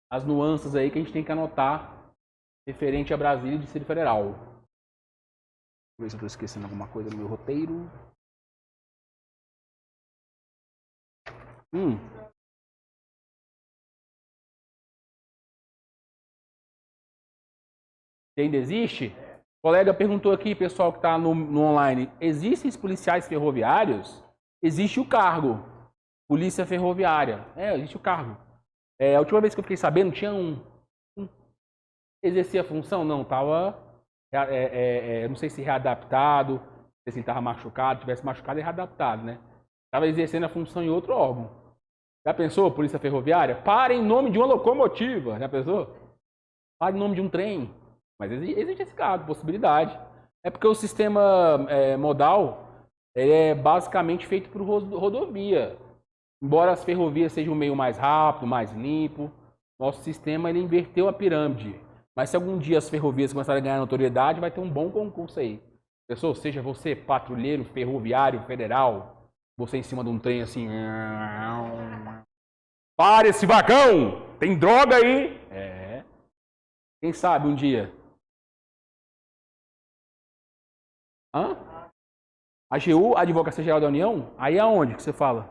A: as nuances aí que a gente tem que anotar referente a Brasília e Distrito Federal. Deixa eu ver se eu estou esquecendo alguma coisa no meu roteiro. Ainda existe? O colega perguntou aqui, pessoal que está no online, existem os policiais ferroviários? Existe o cargo, polícia ferroviária. Existe o cargo. A última vez que eu fiquei sabendo, tinha exercia a função? Não, estava, não sei se readaptado, não sei se ele estava machucado, tivesse machucado e readaptado, né? Estava exercendo a função em outro órgão. Já pensou, polícia ferroviária? Para em nome de uma locomotiva, já pensou? Para em nome de um trem. Mas existe esse caso, possibilidade. É porque o sistema modal é basicamente feito por rodovia. Embora as ferrovias sejam um meio mais rápido, mais limpo, nosso sistema ele inverteu a pirâmide. Mas se algum dia as ferrovias começarem a ganhar notoriedade, vai ter um bom concurso aí. Pessoal, seja você patrulheiro, ferroviário, federal, você em cima de um trem assim... Pare esse vagão! Tem droga aí! Quem sabe um dia... A AGU, Advocacia Geral da União? Aí aonde que você fala?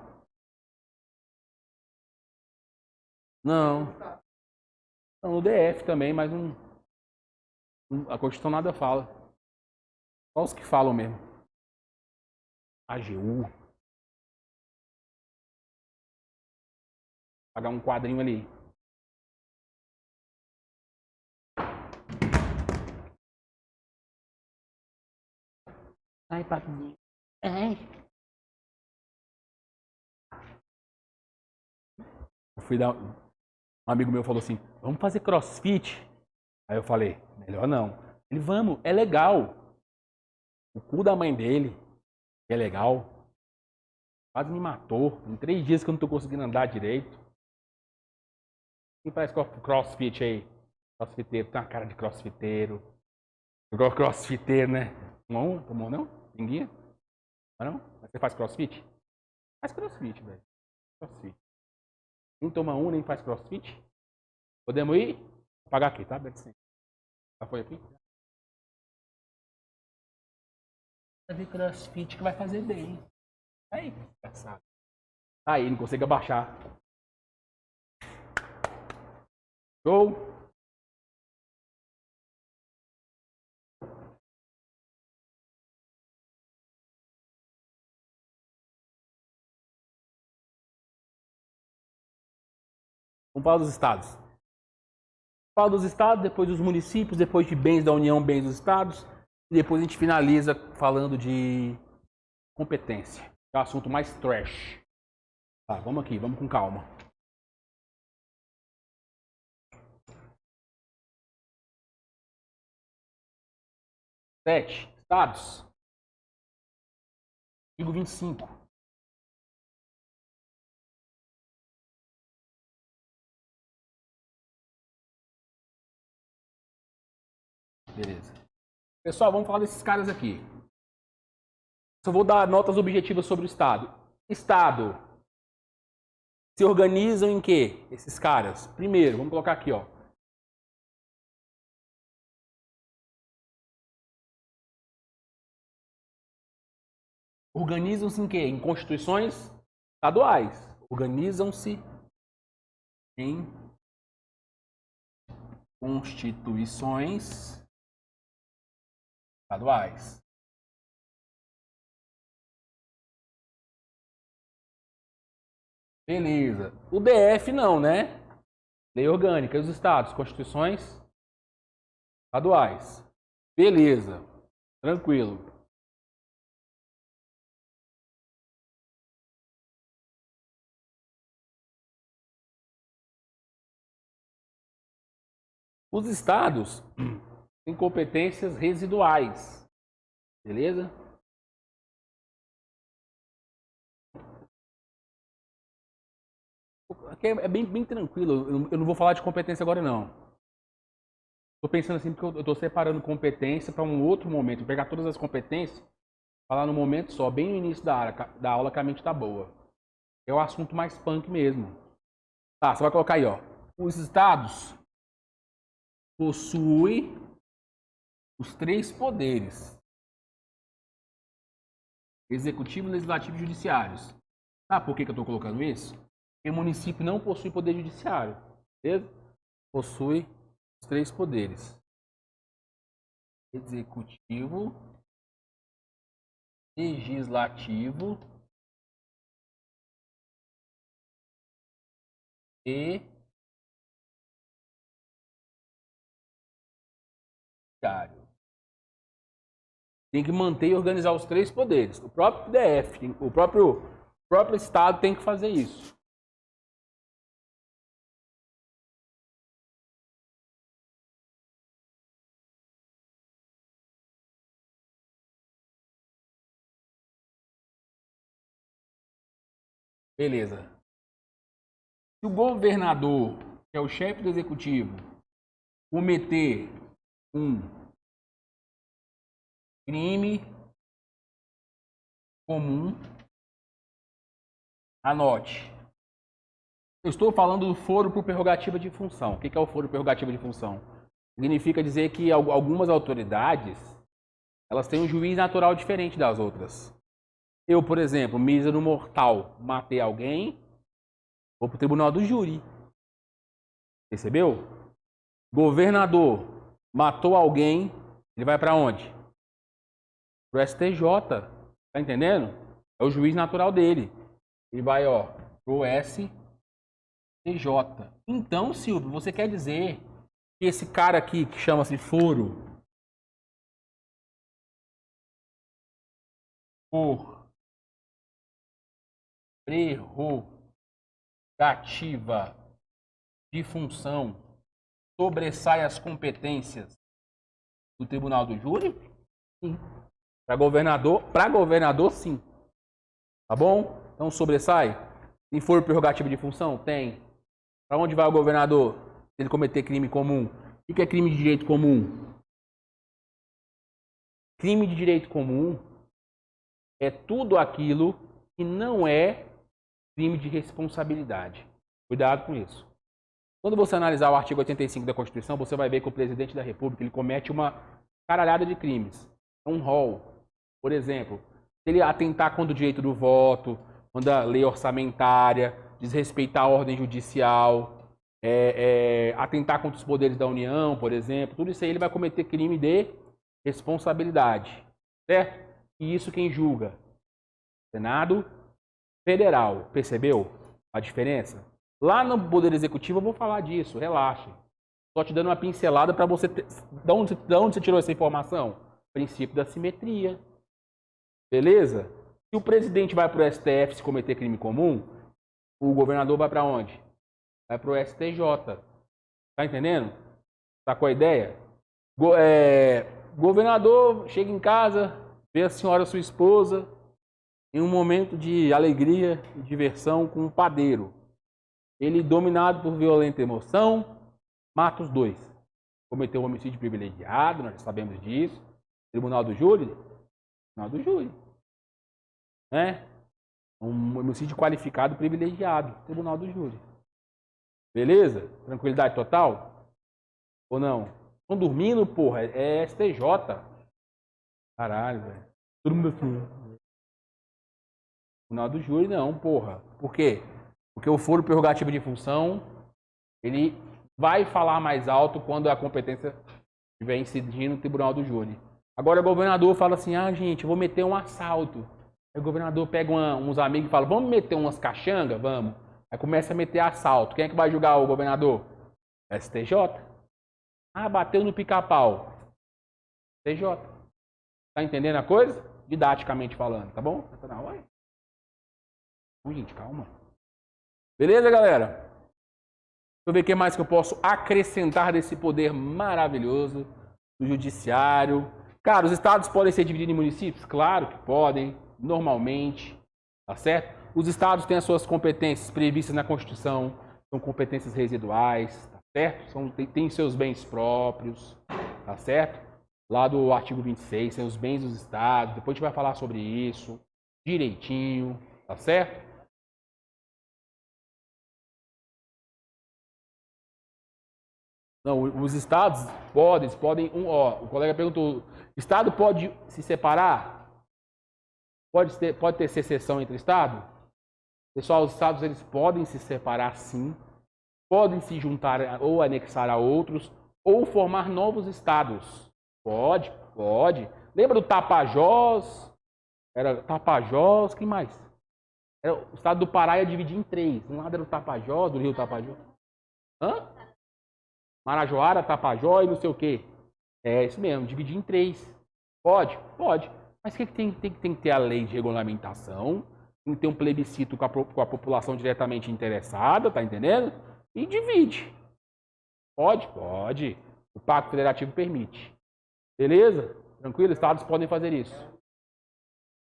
A: Não. No DF também, mas a Constituição nada fala. Só os que falam mesmo. AGU. Pagar um quadrinho ali. Ai, papinho. Um amigo meu falou assim, vamos fazer crossfit? Aí eu falei, melhor não. Ele, vamos, é legal. O cu da mãe dele, é legal. Quase me matou. Em 3 dias que eu não tô conseguindo andar direito. Quem faz crossfit aí? Crossfiteiro, tem uma cara de crossfiteiro. Crossfiteiro, né? Tomou não? Ninguém? Não? Mas você faz crossfit? Faz crossfit, velho. Crossfit. Nem toma nem faz crossfit. Podemos ir? Vou pagar aqui, tá? Já foi aqui? Fazer crossfit que vai fazer bem. Aí, engraçado. Aí, não consigo abaixar. Show! Vamos falar dos estados. Fala dos estados, depois dos municípios, depois de bens da União, bens dos estados. E depois a gente finaliza falando de competência. É o assunto mais trash. Tá, vamos aqui, vamos com calma. 7. Estados. Artigo 25. Beleza. Pessoal, vamos falar desses caras aqui. Só vou dar notas objetivas sobre o Estado. Estado. Se organizam em quê? Esses caras. Primeiro, vamos colocar aqui, ó. Organizam-se em quê? Em constituições estaduais. Organizam-se em constituições estaduais. Beleza. O DF não, né? Lei orgânica. E os estados? Constituições estaduais. Beleza. Tranquilo. Os estados têm competências residuais. Beleza? Aqui é bem tranquilo. Eu não vou falar de competência agora, não. Estou pensando assim porque eu estou separando competência para um outro momento. Vou pegar todas as competências, falar no momento só, bem no início da aula, que a mente está boa. É o assunto mais punk mesmo. Tá, você vai colocar aí, ó. Os estados possuem os 3 poderes: executivo, legislativo e judiciários. Sabe por que eu estou colocando isso? Porque o município não possui poder judiciário. Beleza? Possui os 3 poderes: executivo, legislativo e judiciário. Tem que manter e organizar os 3 poderes. O próprio DF, o próprio Estado tem que fazer isso. Beleza. Se o governador, que é o chefe do executivo, cometer um crime comum, anote. Eu estou falando do foro por prerrogativa de função. O que é o foro por prerrogativa de função? Significa dizer que algumas autoridades, elas têm um juiz natural diferente das outras. Eu, por exemplo, mísero mortal, matei alguém, vou para o tribunal do júri. Percebeu? Governador matou alguém, ele vai para onde? Pro STJ. Tá entendendo? É o juiz natural dele. Ele vai, ó, pro STJ. Então, Silvio, você quer dizer que esse cara aqui, que chama-se foro por prerrogativa de função, sobressai as competências do tribunal do júri? Sim. Para governador, sim. Tá bom? Então sobressai. Se for prerrogativa de função, tem. Para onde vai o governador se ele cometer crime comum? O que é crime de direito comum? Crime de direito comum é tudo aquilo que não é crime de responsabilidade. Cuidado com isso. Quando você analisar o artigo 85 da Constituição, você vai ver que o presidente da República ele comete uma caralhada de crimes. É um rol. Por exemplo, se ele atentar contra o direito do voto, contra a lei orçamentária, desrespeitar a ordem judicial, atentar contra os poderes da União, por exemplo, tudo isso aí ele vai cometer crime de responsabilidade. Certo? E isso quem julga? Senado Federal. Percebeu a diferença? Lá no Poder Executivo eu vou falar disso, relaxe. Só te dando uma pincelada para você ter... De onde você tirou essa informação? Princípio da simetria. Beleza? Se o presidente vai para o STF se cometer crime comum, o governador vai para onde? Vai para o STJ. Tá entendendo? Tá com a ideia? Governador chega em casa, vê a senhora, sua esposa, em um momento de alegria e diversão com um padeiro. Ele, dominado por violenta emoção, mata os dois. Cometeu um homicídio privilegiado, nós já sabemos disso. Tribunal do Júri? Tribunal do Júri. Né? Um homicídio qualificado privilegiado. Tribunal do Júri. Beleza? Tranquilidade total? Ou não? Estão dormindo, porra. É STJ. Caralho, velho. Todo mundo assim. Tribunal do Júri não, porra. Por quê? Porque o foro prerrogativo de função, ele vai falar mais alto quando a competência estiver incidindo no Tribunal do Júri. Agora o governador fala assim, gente, eu vou meter um assalto. Aí o governador pega uns amigos e fala, vamos meter umas caxangas? Vamos. Aí começa a meter assalto. Quem é que vai julgar o governador? STJ. Bateu no pica-pau. STJ. Tá entendendo a coisa? Didaticamente falando, tá bom? Tá na hora? Gente, calma. Beleza, galera? Deixa eu ver o que mais que eu posso acrescentar desse poder maravilhoso do judiciário. Cara, os estados podem ser divididos em municípios? Claro que podem, normalmente, tá certo? Os estados têm as suas competências previstas na Constituição, são competências residuais, tá certo? Tem seus bens próprios, tá certo? Lá do artigo 26, tem os bens dos estados, depois a gente vai falar sobre isso direitinho, tá certo? Não, os estados podem, o colega perguntou, estado pode se separar? Pode ter secessão entre estado? Pessoal, os estados eles podem se separar sim, podem se juntar ou anexar a outros, ou formar novos estados. Pode. Lembra do Tapajós? Era Tapajós, quem mais? O estado do Pará ia dividir em 3. Um lado era o Tapajós, do Rio Tapajós. Marajoara, Tapajó e não sei o quê. É isso mesmo, dividir em 3. Pode. Mas o que tem que ter a lei de regulamentação, tem que ter um plebiscito com a população diretamente interessada, tá entendendo? E divide. Pode. O Pacto Federativo permite. Beleza? Tranquilo? Estados podem fazer isso.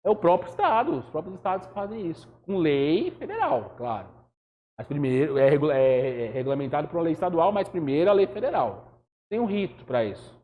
A: É o próprio Estado, os próprios estados que fazem isso. Com lei federal, claro. Mas primeiro é regulamentado por uma lei estadual, mas primeiro a lei federal. Tem um rito para isso.